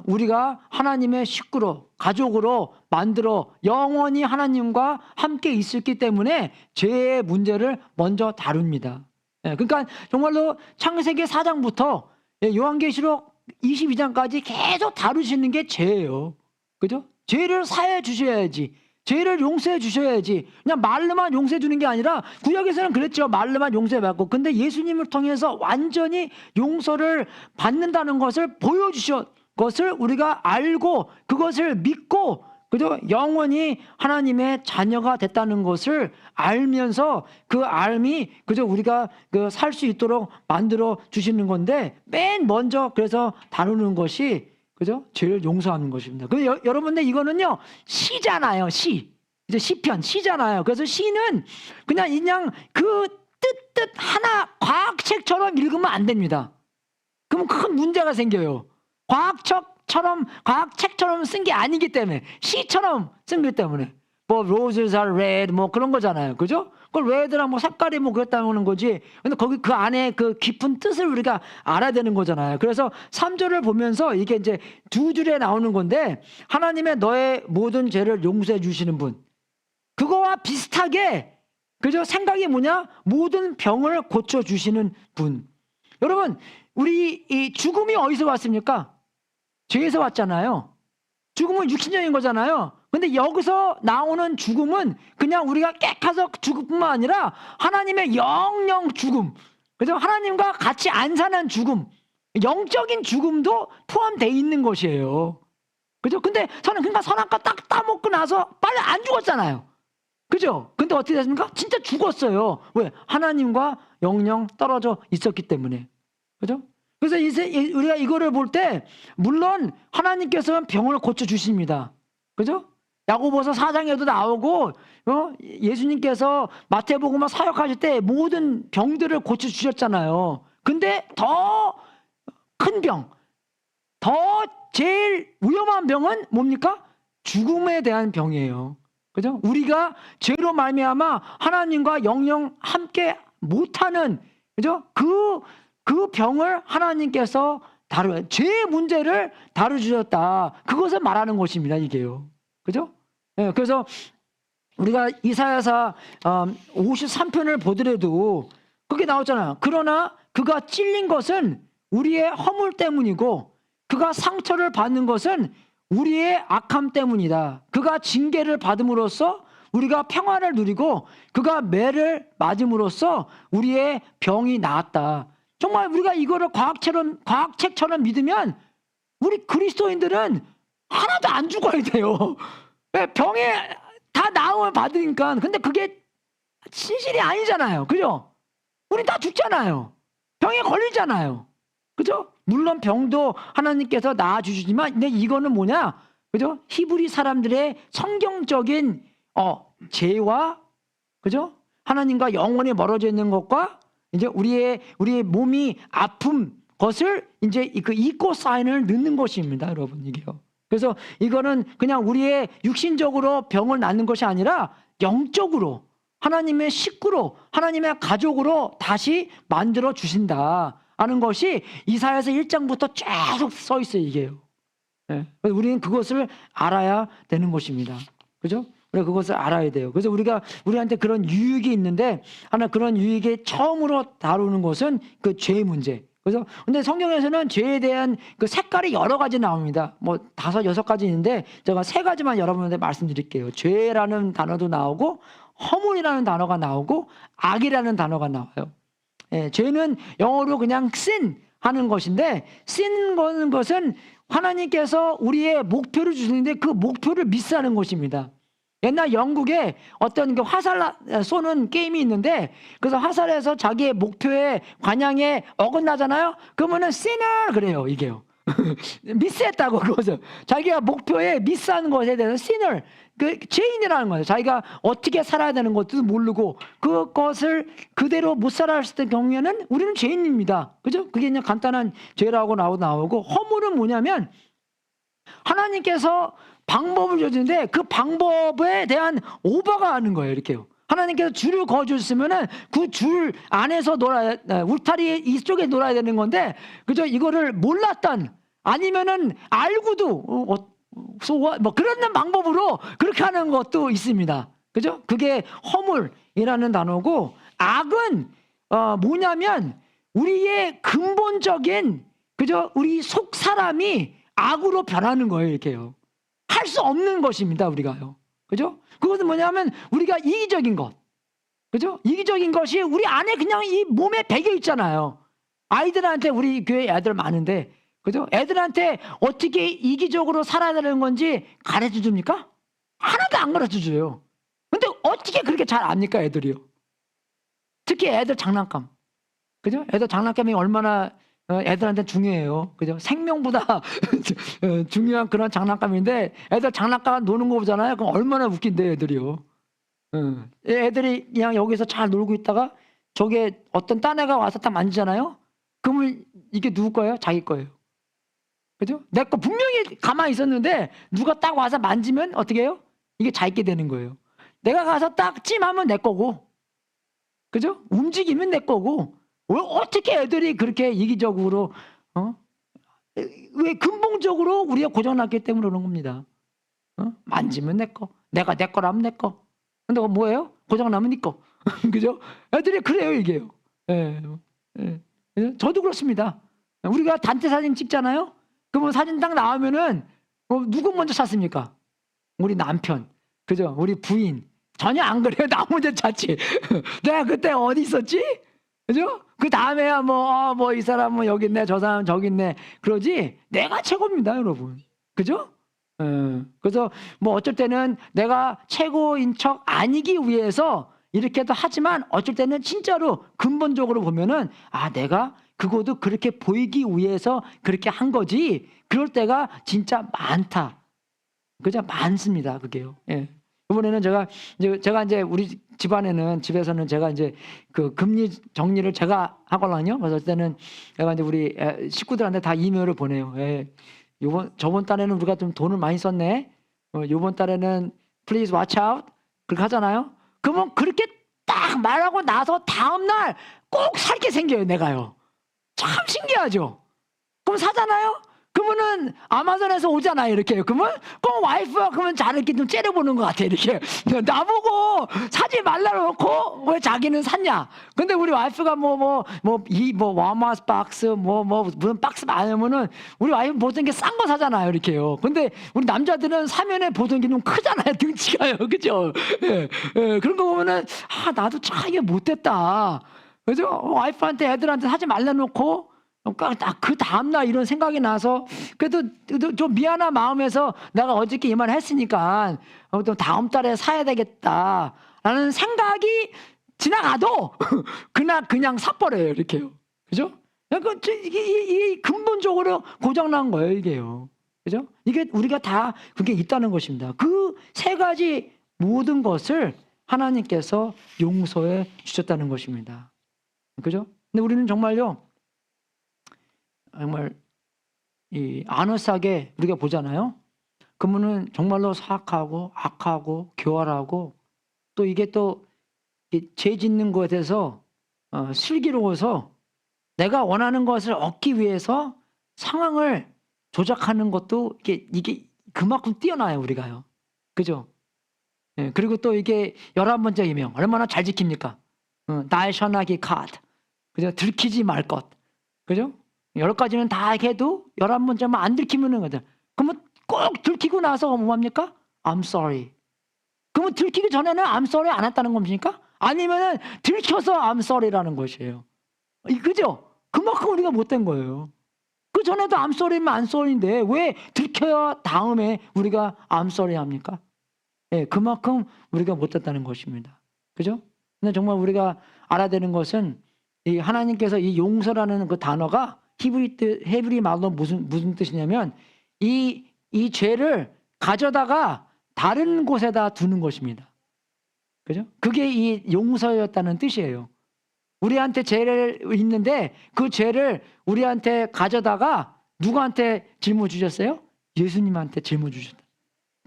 우리가 하나님의 식구로, 가족으로 만들어 영원히 하나님과 함께 있었기 때문에 죄의 문제를 먼저 다룹니다. 그러니까 정말로 창세기 4장부터 요한계시록 22장까지 계속 다루시는 게 죄예요. 그죠? 죄를 사해 주셔야지, 죄를 용서해 주셔야지. 그냥 말로만 용서해 주는 게 아니라, 구약에서는 그랬죠. 말로만 용서해 받고. 근데 예수님을 통해서 완전히 용서를 받는다는 것을 보여주셨 것을 우리가 알고, 그것을 믿고, 그죠? 영원히 하나님의 자녀가 됐다는 것을 알면서, 그 알미, 그죠? 우리가 그 살 수 있도록 만들어 주시는 건데, 맨 먼저 그래서 다루는 것이, 그죠? 죄를 용서하는 것입니다. 그 여러분들 이거는요, 시잖아요. 시. 이제 시편, 시잖아요. 그래서 시는 그냥 그 뜻 하나 과학책처럼 읽으면 안 됩니다. 그러면 큰 문제가 생겨요. 과학책처럼 쓴 게 아니기 때문에, 시처럼 쓴 게 때문에. 뭐 roses are red 뭐 그런 거잖아요. 그죠? 그걸 red랑 뭐 색깔이 뭐 그랬다는 거지. 근데 거기 그 안에 그 깊은 뜻을 우리가 알아야 되는 거잖아요. 그래서 3절을 보면서 이게 이제 두 줄에 나오는 건데, 하나님의 너의 모든 죄를 용서해 주시는 분. 그거와 비슷하게, 그죠? 생각이 뭐냐? 모든 병을 고쳐 주시는 분. 여러분, 우리 이 죽음이 어디서 왔습니까? 죄에서 왔잖아요. 죽음은 육신적인 거잖아요. 근데 여기서 나오는 죽음은 그냥 우리가 깨끗해서 죽음뿐만 아니라 하나님의 영영 죽음, 그죠? 하나님과 같이 안 사는 죽음, 영적인 죽음도 포함되어 있는 것이에요. 그죠? 근데 저는 그러니까 선악과 딱 따먹고 나서 빨리 안 죽었잖아요. 그죠? 근데 어떻게 됐습니까? 진짜 죽었어요. 왜? 하나님과 영영 떨어져 있었기 때문에. 그죠? 그래서 우리가 이거를 볼 때, 물론 하나님께서는 병을 고쳐주십니다. 그죠? 야고보서 4장에도 나오고, 예수님께서 마태복음을 사역하실 때 모든 병들을 고쳐주셨잖아요. 근데 더 큰 병, 더 제일 위험한 병은 뭡니까? 죽음에 대한 병이에요. 그죠? 우리가 죄로 말미암아 하나님과 영영 함께 못하는, 그죠? 그 병을 하나님께서 죄의 문제를 다루셨다. 그것을 말하는 것입니다, 이게요. 그죠? 네, 그래서 우리가 이사야서 53편을 보더라도 그게 나오잖아요. 그러나 그가 찔린 것은 우리의 허물 때문이고, 그가 상처를 받는 것은 우리의 악함 때문이다. 그가 징계를 받음으로써 우리가 평화를 누리고, 그가 매를 맞음으로써 우리의 병이 나았다. 정말 우리가 이거를 과학책처럼 믿으면 우리 그리스도인들은 하나도 안 죽어야 돼요. 병에 다 나음을 받으니까. 근데 그게 진실이 아니잖아요. 그죠? 우리 다 죽잖아요. 병에 걸리잖아요. 그죠? 물론 병도 하나님께서 나아주시지만, 근데 이거는 뭐냐? 그죠? 히브리 사람들의 성경적인 죄와, 그죠? 하나님과 영원히 멀어져 있는 것과, 이제 우리의 몸이 아픈 것을 이제 그 이꼬 사인을 넣는 것입니다, 여러분, 이게요. 그래서 이거는 그냥 우리의 육신적으로 병을 낳는 것이 아니라 영적으로, 하나님의 식구로, 하나님의 가족으로 다시 만들어 주신다 하는 것이 이사야서 1장부터 쭉 써 있어요, 이게요. 예. 우리는 그것을 알아야 되는 것입니다. 그죠? 우리가 그것을 알아야 돼요. 그래서 우리한테 그런 유익이 있는데, 하나 그런 유익에 처음으로 다루는 것은 그 죄의 문제. 그래서 근데 성경에서는 죄에 대한 그 색깔이 여러 가지 나옵니다. 뭐 5, 6가지 있는데 제가 3가지만 여러분한테 말씀드릴게요. 죄라는 단어도 나오고, 허물이라는 단어가 나오고, 악이라는 단어가 나와요. 예, 죄는 영어로 그냥 sin 하는 것인데, sin 거는 것은 하나님께서 우리의 목표를 주시는데 그 목표를 미스하는 것입니다. 옛날 영국에 어떤 그 화살 쏘는 게임이 있는데, 그래서 화살에서 자기의 목표에 관향에 어긋나잖아요. 그러면은 sinner 그래요, 이게요. 미스했다고. 그것을 자기가 목표에 미스하는 것에 대해서 sinner, 그 죄인이라는 거예요. 자기가 어떻게 살아야 되는 것도 모르고 그것을 그대로 못 살아왔을 경우에는 우리는 죄인입니다. 그죠? 그게 그냥 간단한 죄라고 나오고, 허물은 뭐냐면 하나님께서 방법을 주시는데 그 방법에 대한 오버가 하는 거예요. 이렇게요. 하나님께서 줄을 그어주시면은 그 줄 안에서 울타리 이쪽에 놀아야 되는 건데, 그죠? 이거를 몰랐던, 아니면은 알고도 뭐 그런 방법으로 그렇게 하는 것도 있습니다. 그죠? 그게 허물이라는 단어고, 악은 뭐냐면 우리의 근본적인, 그죠? 우리 속 사람이 악으로 변하는 거예요. 이렇게요. 할 수 없는 것입니다, 우리가요. 그죠? 그것은 뭐냐면 우리가 이기적인 것. 그죠? 이기적인 것이 우리 안에 그냥 이 몸에 배겨 있잖아요. 아이들한테, 우리 교회 애들 많은데, 그죠? 애들한테 어떻게 이기적으로 살아야 되는 건지 가르쳐 줍니까? 하나도 안 가르쳐 줘요. 근데 어떻게 그렇게 잘 압니까, 애들이요? 특히 애들 장난감. 그죠? 애들 장난감이 얼마나 애들한테 중요해요. 그죠? 생명보다 중요한 그런 장난감인데, 애들 장난감 노는 거 보잖아요. 그럼 얼마나 웃긴데, 애들이요. 애들이 그냥 여기서 잘 놀고 있다가 저게 어떤 딴 애가 와서 딱 만지잖아요. 그러면 이게 누구 거예요? 자기 거예요. 그죠? 내 거 분명히 가만히 있었는데 누가 딱 와서 만지면 어떻게 해요? 이게 자기 게 되는 거예요. 내가 가서 딱 찜하면 내 거고, 그죠? 움직이면 내 거고. 어떻게 애들이 그렇게 이기적으로, 왜 근본적으로 우리가 고장났기 때문에 그런 겁니다. 만지면 내 거, 내가 내 거라면 내 거. 근데 그거 뭐예요? 고장나면 네 거. 그죠? 애들이 그래요, 이게요. 예. 예. 저도 그렇습니다. 우리가 단체 사진 찍잖아요? 그러면 사진 딱 나오면은 누구 먼저 찾습니까? 우리 남편, 그죠? 우리 부인. 전혀 안 그래요. 나 먼저 찾지. 내가 그때 어디 있었지? 그죠? 그 다음에야 뭐 이 사람은 여기 있네, 저 사람은 저기 있네. 그러지? 내가 최고입니다, 여러분. 그죠? 그래서 뭐 어쩔 때는 내가 최고인 척 아니기 위해서 이렇게도 하지만, 어쩔 때는 진짜로 근본적으로 보면은 내가 그것도 그렇게 보이기 위해서 그렇게 한 거지. 그럴 때가 진짜 많다. 그죠? 많습니다, 그게요. 예. 이번에는 제가 이제 우리 집에서는 제가 이제 그 금리 정리를 제가 하거든요. 그래서 그때는 제가 이제 우리 식구들한테 다 이메일을 보내요. 예. 저번 달에는 우리가 좀 돈을 많이 썼네. 요번 달에는 please watch out. 그렇게 하잖아요. 그러면 그렇게 딱 말하고 나서 다음날 꼭 살게 생겨요, 내가요. 참 신기하죠? 그럼 사잖아요? 그러면은 아마존에서 오잖아요, 이렇게. 그러면 꼭 와이프가 그러면 자를 이렇게 좀 째려보는 것 같아, 이렇게. 나보고 사지 말라고 놓고 왜 자기는 샀냐? 근데 우리 와이프가 와마스 박스, 무슨 박스 많으면은 우리 와이프 보통 게 싼 거 사잖아요, 이렇게요. 근데 우리 남자들은 사면에 보통 게 좀 크잖아요, 등치가요. 그죠? 예, 예, 그런 거 보면은, 나도 참 이게 못됐다. 그죠? 와이프한테 애들한테 사지 말라 놓고, 그 다음날 이런 생각이 나서, 그래도 좀 미안한 마음에서 내가 어저께 이 말을 했으니까 또 다음 달에 사야 되겠다라는 생각이 지나가도 그냥 사버려요, 이렇게요. 그죠? 이게 근본적으로 고장난 거예요, 이게요. 그죠? 이게 우리가 다 그게 있다는 것입니다. 그 3가지 모든 것을 하나님께서 용서해 주셨다는 것입니다. 그죠? 근데 우리는 정말 이 아너싸게 우리가 보잖아요. 그러면은 정말로 사악하고 악하고 교활하고, 또 이게 또 죄 짓는 것에서 슬기로워서 내가 원하는 것을 얻기 위해서 상황을 조작하는 것도 이게 그만큼 뛰어나요, 우리가요. 그죠? 예, 그리고 또 이게 11번째 계명 얼마나 잘 지킵니까? 나의 셔나기 카드. 그죠? 들키지 말 것. 그죠? 10가지는 다 해도 11번째만 안 들키면은 거든. 그러면 꼭 들키고 나서 뭐 합니까? I'm sorry. 그러면 들키기 전에는 I'm sorry 안 했다는 겁니까? 아니면은 들켜서 I'm sorry라는 것이에요. 그죠? 그만큼 우리가 못된 거예요. 그 전에도 I'm sorry면 I'm sorry인데 왜 들켜야 다음에 우리가 I'm sorry 합니까? 예, 그만큼 우리가 못됐다는 것입니다. 그죠? 근데 정말 우리가 알아야 되는 것은 이 하나님께서 이 용서라는 그 단어가 히브리 말로 무슨 뜻이냐면 이 죄를 가져다가 다른 곳에다 두는 것입니다. 그죠? 그게 이 용서였다는 뜻이에요. 우리한테 죄를 있는데 그 죄를 우리한테 가져다가 누구한테 짊어주셨어요? 예수님한테 짊어주셨다.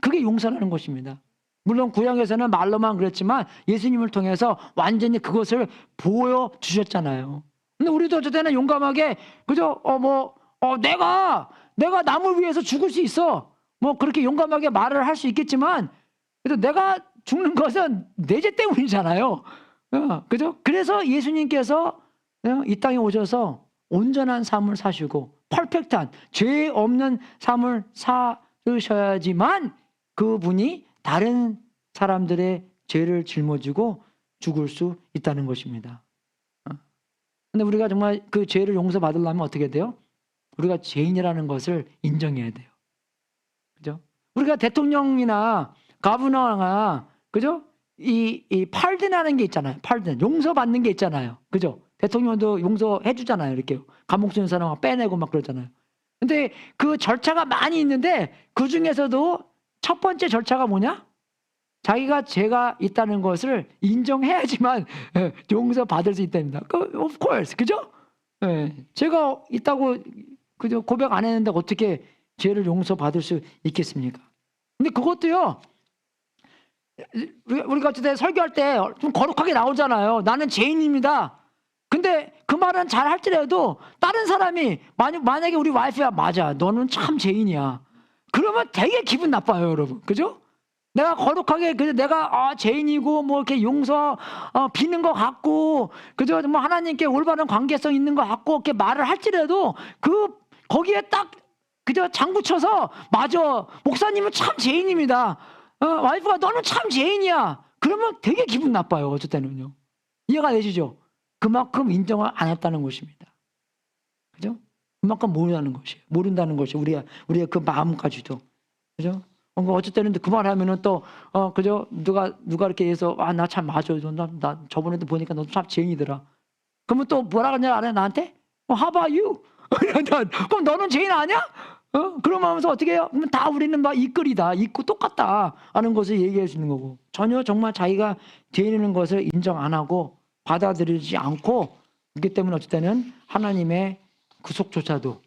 그게 용서라는 것입니다. 물론 구약에서는 말로만 그랬지만 예수님을 통해서 완전히 그것을 보여주셨잖아요. 근데 우리도 어쨌든 용감하게 그죠? 내가 남을 위해서 죽을 수 있어. 뭐 그렇게 용감하게 말을 할 수 있겠지만 그래도 내가 죽는 것은 내 죄 때문이잖아요. 그죠? 그래서 예수님께서 이 땅에 오셔서 온전한 삶을 사시고 퍼펙트한 죄 없는 삶을 살으셔야지만 그분이 다른 사람들의 죄를 짊어지고 죽을 수 있다는 것입니다. 근데 우리가 정말 그 죄를 용서받으려면 어떻게 돼요? 우리가 죄인이라는 것을 인정해야 돼요. 그죠? 우리가 대통령이나 가브너나 그죠? 이 팔든하는 게 있잖아요. 팔든 용서받는 게 있잖아요. 그죠? 대통령도 용서해 주잖아요. 이렇게 감옥 속에 있는 사람 빼내고 막 그러잖아요. 근데 그 절차가 많이 있는데 그 중에서도 첫 번째 절차가 뭐냐? 자기가 죄가 있다는 것을 인정해야지만 용서받을 수 있답니다. Of course, 그죠? 죄가 있다고 그죠? 고백 안 했는데 어떻게 죄를 용서받을 수 있겠습니까? 근데 그것도요. 우리가 어쨌든 설교할 때 좀 거룩하게 나오잖아요. 나는 죄인입니다. 근데 그 말은 잘 할지라도 다른 사람이 만약에 우리 와이프야 맞아 너는 참 죄인이야. 그러면 되게 기분 나빠요, 여러분. 그죠? 내가 거룩하게 그저 내가 죄인이고 뭐 이렇게 용서 비는 것 같고 그저 뭐 하나님께 올바른 관계성 있는 것 같고 이렇게 말을 할지라도 거기에 딱 그저 장붙여서 맞아 목사님은 참 죄인입니다. 와이프가 너는 참 죄인이야. 그러면 되게 기분 나빠요. 어쩔 때는요. 이해가 되시죠? 그만큼 인정을 안 했다는 것입니다. 그죠? 그만큼 모른다는 것이 우리의 그 마음까지도. 그죠? 어쩔 때는 그 말하면은 또, 그죠? 누가 이렇게 해서, 나 참 맞아. 나 저번에도 보니까 너 참 죄인이더라. 그러면 또 뭐라 그러냐, 알아요? 나한테? How about you? 그럼 너는 죄인 아니야? 그러면서 어떻게 해요? 그러면 다 우리는 막 이끌이다. 있고 똑같다. 하는 것을 얘기해 주는 거고. 전혀 정말 자기가 죄인인 것을 인정 안 하고 받아들이지 않고 그렇기 때문에 어쩔 때는 하나님의 구속조차도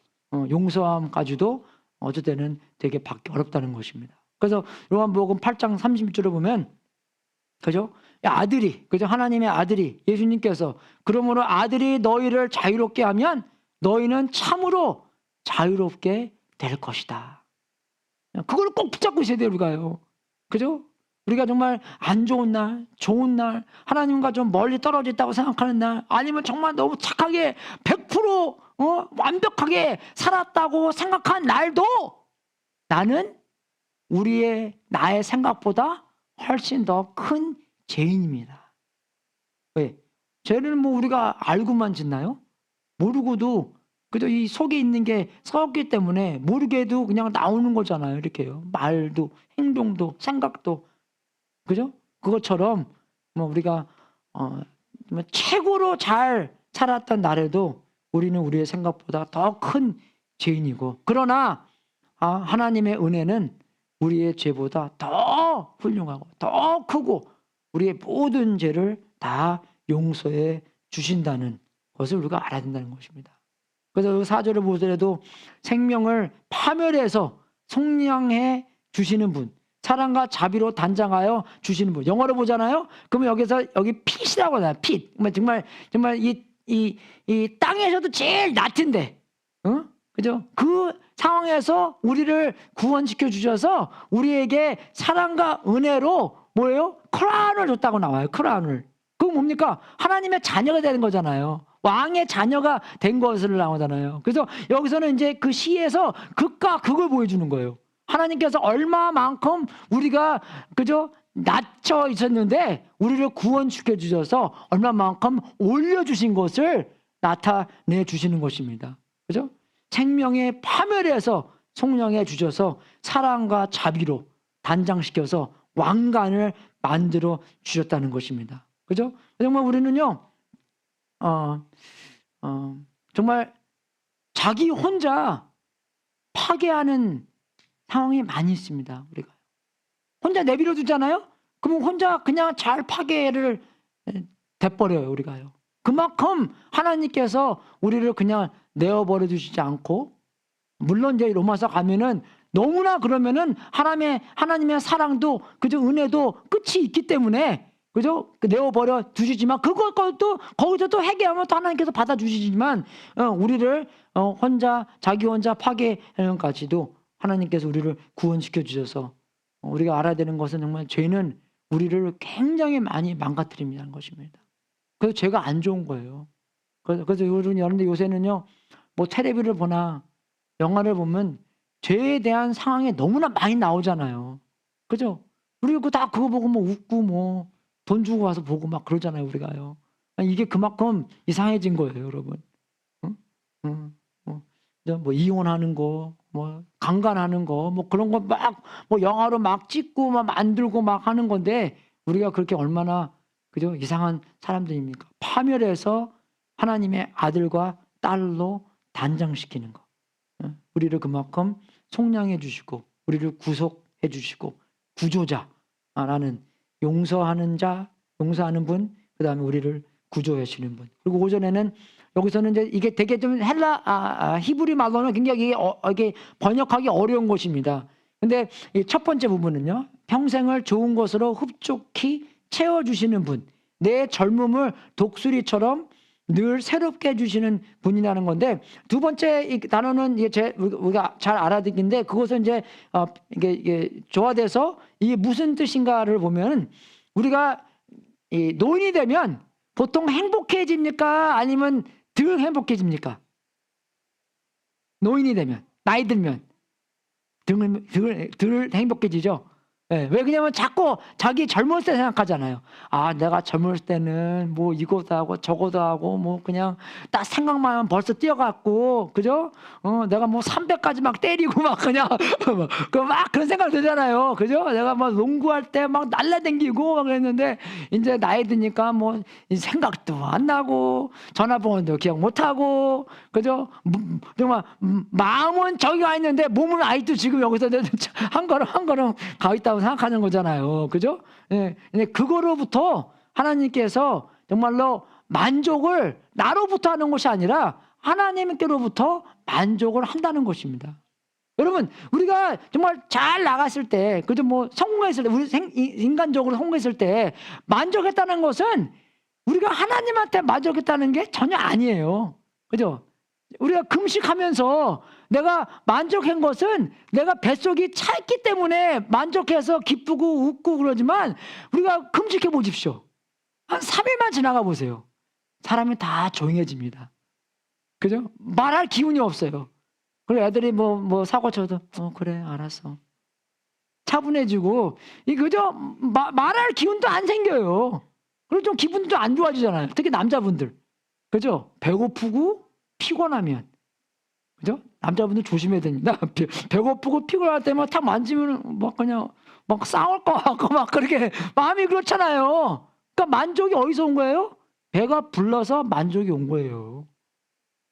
용서함까지도 어쩔 때는 되게 받기 어렵다는 것입니다. 그래서 요한복음 8장 30절을 보면 그죠? 아들이 그죠? 하나님의 아들이 예수님께서 그러므로 아들이 너희를 자유롭게 하면 너희는 참으로 자유롭게 될 것이다. 그걸 꼭 붙잡고 있어야 돼요, 우리가요. 그죠? 우리가 정말 안 좋은 날, 좋은 날, 하나님과 좀 멀리 떨어져 있다고 생각하는 날, 아니면 정말 너무 착하게 100% 완벽하게 살았다고 생각한 날도 나는 나의 생각보다 훨씬 더 큰 죄인입니다. 왜? 죄는 뭐 우리가 알고만 짓나요? 모르고도 그저 이 속에 있는 게 썩기 때문에 모르게도 그냥 나오는 거잖아요. 이렇게요. 말도, 행동도, 생각도. 그죠? 그것처럼 뭐 우리가 최고로 잘 살았던 날에도 우리는 우리의 생각보다 더 큰 죄인이고 그러나 하나님의 은혜는 우리의 죄보다 더 훌륭하고 더 크고 우리의 모든 죄를 다 용서해 주신다는 것을 우리가 알아야 된다는 것입니다. 그래서 4절을 보더라도 생명을 파멸해서 속량해 주시는 분, 사랑과 자비로 단장하여 주시는 분. 영어로 보잖아요. 그러면 여기 핏이라고 하잖아요. 핏. 정말 이 땅에서도 제일 낮은데, 그죠? 그 상황에서 우리를 구원시켜 주셔서 우리에게 사랑과 은혜로 뭐예요? 크라운을 줬다고 나와요. 크라운을. 그거 뭡니까? 하나님의 자녀가 되는 거잖아요. 왕의 자녀가 된 것을 나오잖아요. 그래서 여기서는 이제 그 시에서 극과 극을 보여주는 거예요. 하나님께서 얼마만큼 우리가 그죠? 낮춰 있었는데 우리를 구원시켜 주셔서 얼마만큼 올려주신 것을 나타내 주시는 것입니다. 그죠? 생명의 파멸에서 성령에 주셔서 사랑과 자비로 단장시켜서 왕관을 만들어 주셨다는 것입니다. 그죠? 정말 우리는요, 정말 자기 혼자 파괴하는 상황이 많이 있습니다. 우리가 혼자 내버려 두잖아요. 그러면 혼자 그냥 잘 파괴를 돼버려요. 우리가요. 그만큼 하나님께서 우리를 그냥 내어버려 주시지 않고, 물론 이제 로마서 가면은 너무나 그러면은 하나님의 사랑도 그저 은혜도 끝이 있기 때문에 그죠? 내어버려 두시지만 그것도 거기서 또 회개하면 또 하나님께서 받아주시지만 우리를 자기 혼자 파괴하는까지도 하나님께서 우리를 구원시켜 주셔서 우리가 알아야 되는 것은 정말 죄는 우리를 굉장히 많이 망가뜨린다는 것입니다. 그래서 죄가 안 좋은 거예요. 그래서 여러분들 요새는요, 뭐 텔레비를 보나 영화를 보면 죄에 대한 상황이 너무나 많이 나오잖아요. 그죠? 우리가 다 그거 보고 뭐 웃고 뭐 돈 주고 와서 보고 막 그러잖아요, 우리가요. 이게 그만큼 이상해진 거예요, 여러분. 뭐 이혼하는 거, 뭐 강간하는 거, 뭐 그런 거 막 뭐 영화로 막 찍고 막 만들고 막 하는 건데 우리가 그렇게 얼마나 그죠? 이상한 사람들입니까? 파멸해서 하나님의 아들과 딸로 단장시키는 거. 우리를 그만큼 속량해 주시고 우리를 구속해 주시고 구조자라는 용서하는 용서하는 분, 그다음에 우리를 구조해 주시는 분. 그리고 오전에는 여기서는 이제 이게 되게 좀 히브리 말로는 굉장히 이게 번역하기 어려운 것입니다. 근데 이 첫 번째 부분은요, 평생을 좋은 것으로 흡족히 채워주시는 분, 내 젊음을 독수리처럼 늘 새롭게 해주시는 분이라는 건데, 두 번째 이 단어는 우리가 잘 알아듣기인데 그것은 이제 이게 조화돼서 이게 무슨 뜻인가를 보면, 우리가 이 노인이 되면 보통 행복해집니까? 아니면 덜 행복해집니까? 노인이 되면, 나이 들면 덜 행복해지죠. 네, 왜 그러냐면 자꾸 자기 젊었을 때 생각하잖아요. 아, 내가 젊었을 때는 뭐 이것도 하고 저것도 하고 뭐 그냥 딱 생각만 하면 벌써 뛰어갔고, 그죠? 내가 뭐 300까지 막 때리고 막 그냥 막 그런 생각 들잖아요. 그죠? 내가 막 농구할 때 막 날라다니고 막 그랬는데 이제 나이 드니까 뭐 생각도 안 나고 전화번호도 기억 못 하고, 그죠? 정말 마음은 저기 가 있는데 몸은 아직도 지금 여기서 한 걸음 가 있다고 생각하는 거잖아요. 그죠? 예. 근데 그거로부터 하나님께서 정말로 만족을 나로부터 하는 것이 아니라 하나님께로부터 만족을 한다는 것입니다. 여러분, 우리가 정말 잘 나갔을 때, 그죠? 뭐 성공했을 때, 우리 인간적으로 성공했을 때 만족했다는 것은 우리가 하나님한테 만족했다는 게 전혀 아니에요. 그죠? 우리가 금식하면서 내가 만족한 것은 내가 뱃속이 찼기 때문에 만족해서 기쁘고 웃고 그러지만, 우리가 금식해 보십시오. 한 3일만 지나가 보세요. 사람이 다 조용해집니다. 그죠? 말할 기운이 없어요. 그리고 애들이 뭐 사고 쳐도 그래 알았어. 차분해지고, 그죠? 말할 기운도 안 생겨요. 그리고 좀 기분도 좀 안 좋아지잖아요. 특히 남자분들. 그죠? 배고프고 피곤하면. 그죠? 남자분들 조심해야 됩니다. 배고프고 피곤할 때만 탁 만지면 막 그냥 막 싸울 것 같고 막 그렇게 마음이 그렇잖아요. 그러니까 만족이 어디서 온 거예요? 배가 불러서 만족이 온 거예요.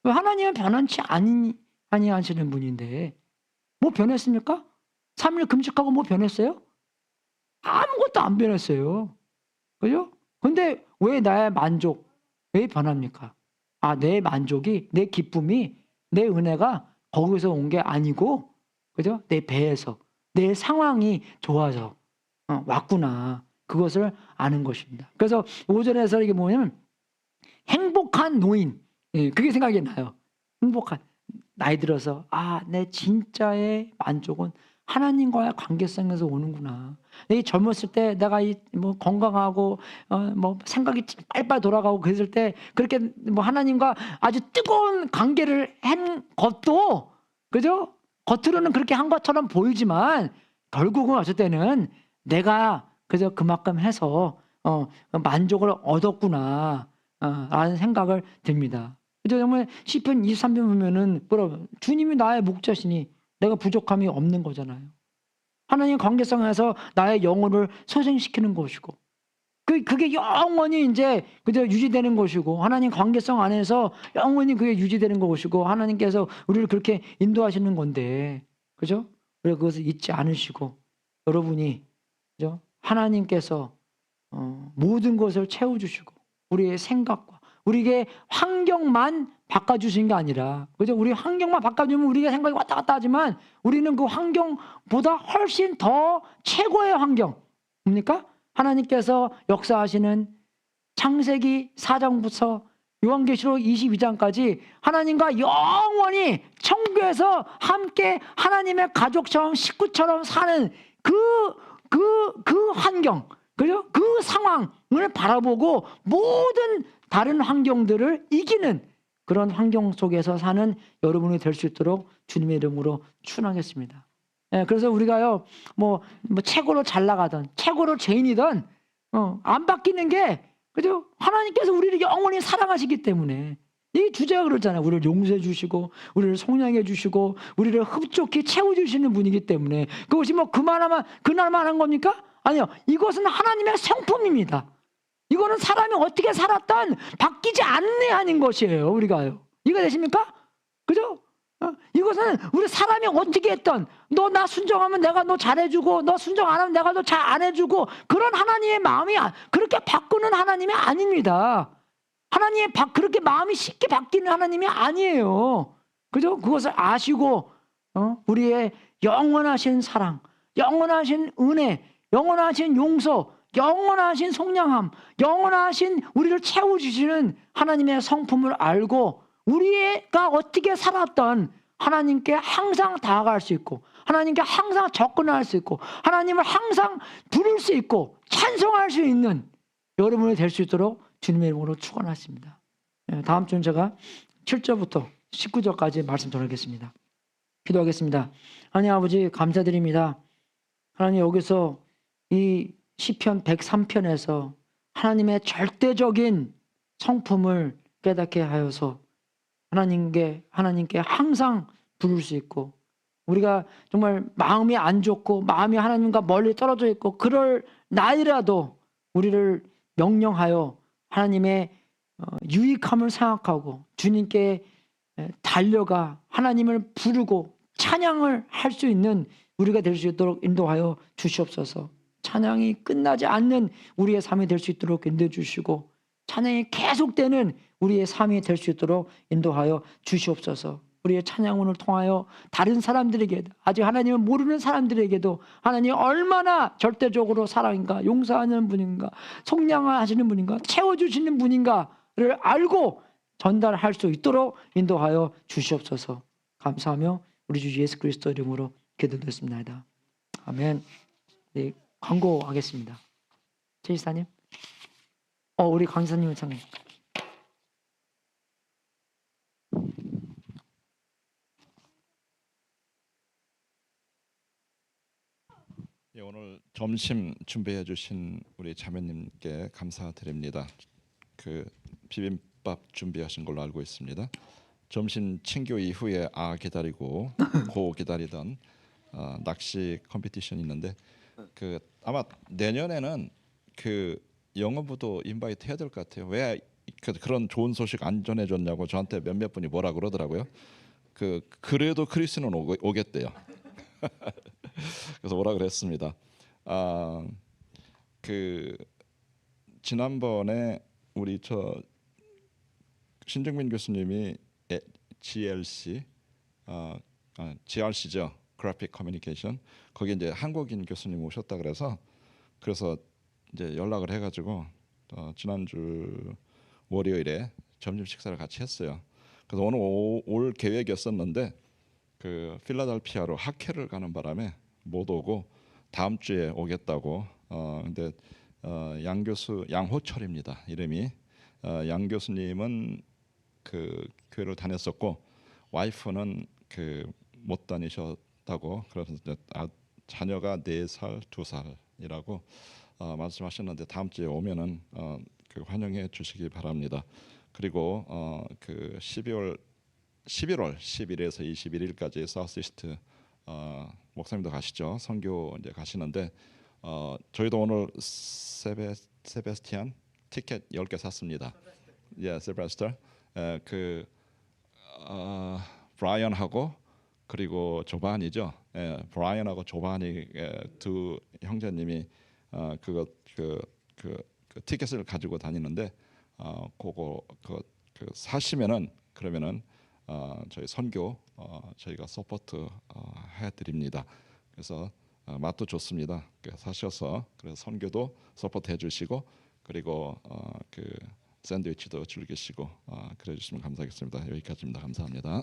하나님은 변함치 아니하시는 분인데 뭐 변했습니까? 3일 금식하고 뭐 변했어요? 아무것도 안 변했어요. 그죠? 근데 왜 나의 만족, 왜 변합니까? 내 만족이, 내 기쁨이, 내 은혜가 거기서 온 게 아니고, 그죠? 내 배에서, 내 상황이 좋아져 왔구나. 그것을 아는 것입니다. 그래서 5절에서 이게 뭐냐면 행복한 노인. 예, 그게 생각이 나요. 행복한 나이 들어서 내 진짜의 만족은 하나님과의 관계성에서 오는구나. 이 젊었을 때 내가 뭐 건강하고 뭐 생각이 빨빨 돌아가고 그랬을 때 그렇게 뭐 하나님과 아주 뜨거운 관계를 한 것도 그죠? 겉으로는 그렇게 한 것처럼 보이지만 결국은 어쩔 때는 내가 그저 그만큼 해서 만족을 얻었구나 라는 생각을 듭니다. 그죠? 정말 시편 23편 보면은 뭐라고 주님이 나의 목자시니 내가 부족함이 없는 거잖아요. 하나님 관계성에서 나의 영혼을 소생시키는 것이고 그게 영원히 이제 그저 유지되는 것이고 하나님 관계성 안에서 영원히 그게 유지되는 것이고 하나님께서 우리를 그렇게 인도하시는 건데 그죠? 우리가 그것을 잊지 않으시고 여러분이 그죠? 하나님께서 모든 것을 채워주시고 우리의 생각과 우리에게 환경만 바꿔주신 게 아니라 그죠? 우리 환경만 바꿔주면 우리가 생각이 왔다 갔다 하지만 우리는 그 환경보다 훨씬 더 최고의 환경 뭡니까? 하나님께서 역사하시는 창세기 4장부터 요한계시록 22장까지 하나님과 영원히 천국에서 함께 하나님의 가족처럼 식구처럼 사는 그 환경 그죠? 그 상황을 바라보고 모든 다른 환경들을 이기는 그런 환경 속에서 사는 여러분이 될 수 있도록 주님의 이름으로 축원하겠습니다. 예, 그래서 우리가요 뭐 최고로 잘 나가든 최고로 죄인이든 안 바뀌는 게 그죠? 하나님께서 우리를 영원히 사랑하시기 때문에 이 주제가 그렇잖아요. 우리를 용서해 주시고 우리를 속량해 주시고 우리를 흡족히 채워주시는 분이기 때문에 그것이 뭐 그날만 한 겁니까? 아니요. 이것은 하나님의 성품입니다. 이거는 사람이 어떻게 살았던 바뀌지 않네 하는 것이에요. 우리가요. 이해가 되십니까? 그죠? 이것은 우리 사람이 어떻게 했던 너 나 순종하면 내가 너 잘해주고 너 순종 안 하면 내가 너 잘 안 해주고 그런 하나님의 마음이 그렇게 바꾸는 하나님이 아닙니다. 하나님의 그렇게 마음이 쉽게 바뀌는 하나님이 아니에요. 그죠? 그것을 아시고 우리의 영원하신 사랑, 영원하신 은혜, 영원하신 용서, 영원하신 속량함, 영원하신 우리를 채워주시는 하나님의 성품을 알고 우리가 어떻게 살았던 하나님께 항상 다가갈 수 있고 하나님께 항상 접근할 수 있고 하나님을 항상 부를 수 있고 찬송할 수 있는 여러분이 될 수 있도록 주님의 이름으로 축원하십니다. 다음 주는 제가 7절부터 19절까지 말씀 전하겠습니다. 기도하겠습니다. 하나님 아버지 감사드립니다. 하나님 여기서 이 시편 103편에서 하나님의 절대적인 성품을 깨닫게 하여서 하나님께 항상 부를 수 있고 우리가 정말 마음이 안 좋고 마음이 하나님과 멀리 떨어져 있고 그럴 나이라도 우리를 명령하여 하나님의 유익함을 생각하고 주님께 달려가 하나님을 부르고 찬양을 할 수 있는 우리가 될 수 있도록 인도하여 주시옵소서. 찬양이 끝나지 않는 우리의 삶이 될 수 있도록 인도해 주시고 찬양이 계속되는 우리의 삶이 될 수 있도록 인도하여 주시옵소서. 우리의 찬양을 통하여 다른 사람들에게 아직 하나님을 모르는 사람들에게도 하나님 얼마나 절대적으로 사랑인가 용서하는 분인가 속량하시는 분인가 채워주시는 분인가를 알고 전달할 수 있도록 인도하여 주시옵소서. 감사하며 우리 주 예수 그리스도 이름으로 기도드렸습니다. 아멘. 네, 광고하겠습니다. 최 지사님. 우리 강사님은 참. 예, 오늘 점심 준비해 주신 우리 자매님께 감사드립니다. 그 비빔밥 준비하신 걸로 알고 있습니다. 점심 친교 이후에 기다리고 고 기다리던 낚시 컴피티션이 있는데 그 아마 내년에는 그 영어부도 인바이트 해야 될 것 같아요. 왜 그런 좋은 소식 안 전해줬냐고 저한테 몇몇 분이 뭐라 그러더라고요. 그래도 크리스는 오겠대요. 그래서 오라 그랬습니다. 그 지난번에 우리 신정민 교수님이 GRC죠. 그래픽 커뮤니케이션 거기 이제 한국인 교수님 오셨다 그래서 이제 연락을 해가지고 지난주 월요일에 점심 식사를 같이 했어요. 그래서 오늘 올 계획이었었는데 그 필라델피아로 학회를 가는 바람에 못 오고 다음 주에 오겠다고. 근데 양 교수 양호철입니다. 이름이. 양 교수님은 그 교회를 다녔었고 와이프는 그 못 다니셨다고. 그래서 이제 자녀가 4살, 2살이라고 말씀하셨는데 다음 주에 오면은 그 환영해 주시기 바랍니다. 그리고 그 11월 11일에서 21일까지 사우스이스트 목사님도 가시죠. 선교 이제 가시는데 저희도 오늘 세베스티안 티켓 10개 샀습니다. 예, 세베스터. 그 브라이언하고 그리고 조반이죠. 예, 브라이언하고 조반이 두 형제님이 그 티켓을 가지고 다니는데 그거 그 사시면은 그러면은 저희 선교 저희가 서포트 해드립니다. 그래서 맛도 좋습니다. 사셔서 그래서 선교도 서포트 해주시고 그리고 그 샌드위치도 즐기시고 그래 주시면 감사하겠습니다. 여기까지입니다. 감사합니다.